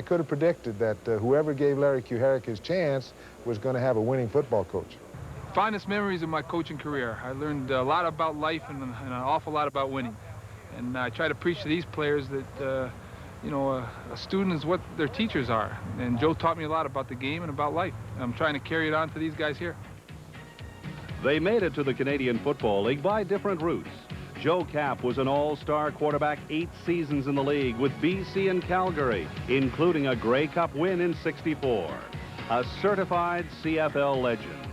I could have predicted that whoever gave Lary Kuharich his chance was going to have a winning football coach. Fondest memories of my coaching career. I learned a lot about life and an awful lot about winning. And I try to preach to these players that, you know, a student is what their teachers are. And Joe taught me a lot about the game and about life. I'm trying to carry it on to these guys here. They made it to the Canadian Football League by different routes. Joe Kapp was an all-star quarterback 8 seasons in the league with BC and Calgary, including a Grey Cup win in '64. A certified CFL legend.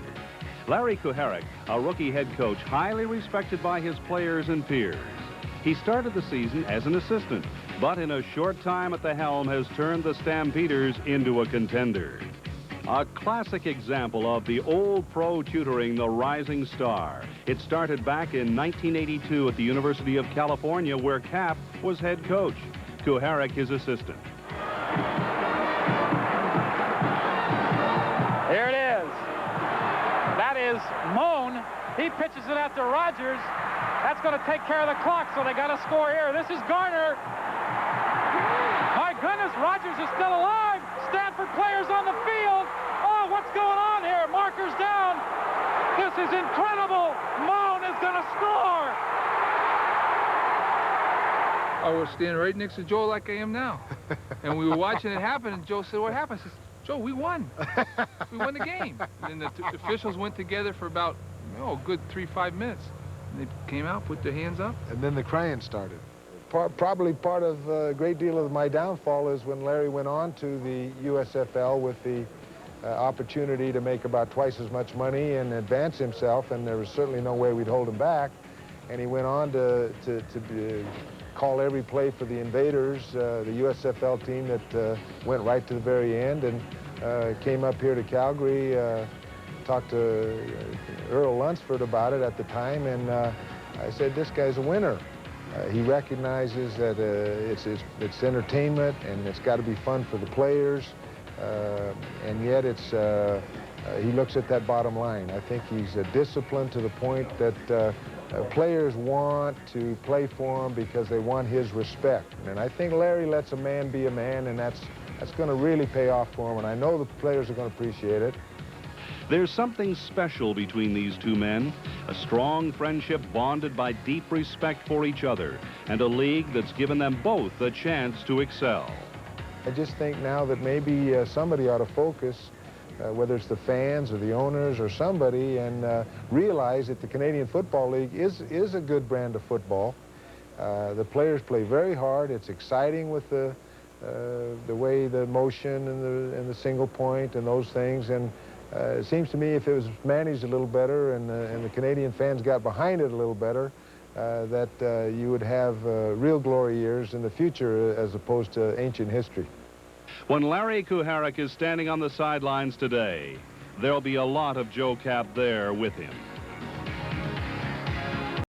Lary Kuharich, a rookie head coach highly respected by his players and peers. He started the season as an assistant, but in a short time at the helm has turned the Stampeders into a contender. A classic example of the old pro tutoring the rising star. It started back in 1982 at the University of California, where Kapp was head coach, Kuharich his assistant. Here it is. That is Moan. He pitches it out to Rogers. That's going to take care of the clock, so they got to score here. This is Garner. My goodness, Rogers is still alive. Stanford players on the field. Oh, what's going on here? Markers down. This is incredible. Moan is going to score. I was standing right next to Joe like I am now. And we were watching it happen, and Joe said, "What happened?" I said, "Joe, we won. We won the game." And the officials went together for about, oh, a good 3-5 minutes. And they came out, put their hands up. And then the crying started. Probably part of a great deal of my downfall is when Lary went on to the USFL with the opportunity to make about twice as much money and advance himself, and there was certainly no way we'd hold him back. And he went on to call every play for the Invaders, the USFL team that went right to the very end, and came up here to Calgary, talked to Earl Lunsford about it at the time, and I said, "This guy's a winner." He recognizes that it's entertainment and it's got to be fun for the players, and yet he looks at that bottom line. I think he's disciplined to the point that players want to play for him because they want his respect. And I think Lary lets a man be a man, and that's going to really pay off for him, and I know the players are going to appreciate it. There's something special between these two men, a strong friendship bonded by deep respect for each other, and a league that's given them both a chance to excel. I just think now that maybe somebody ought to focus, whether it's the fans or the owners or somebody, and realize that the Canadian Football League is a good brand of football. The players play very hard. It's exciting with the way the motion and the single point and those things, and it seems to me if it was managed a little better and the Canadian fans got behind it a little better, that you would have real glory years in the future as opposed to ancient history. When Lary Kuharich is standing on the sidelines today, there'll be a lot of Joe Kapp there with him.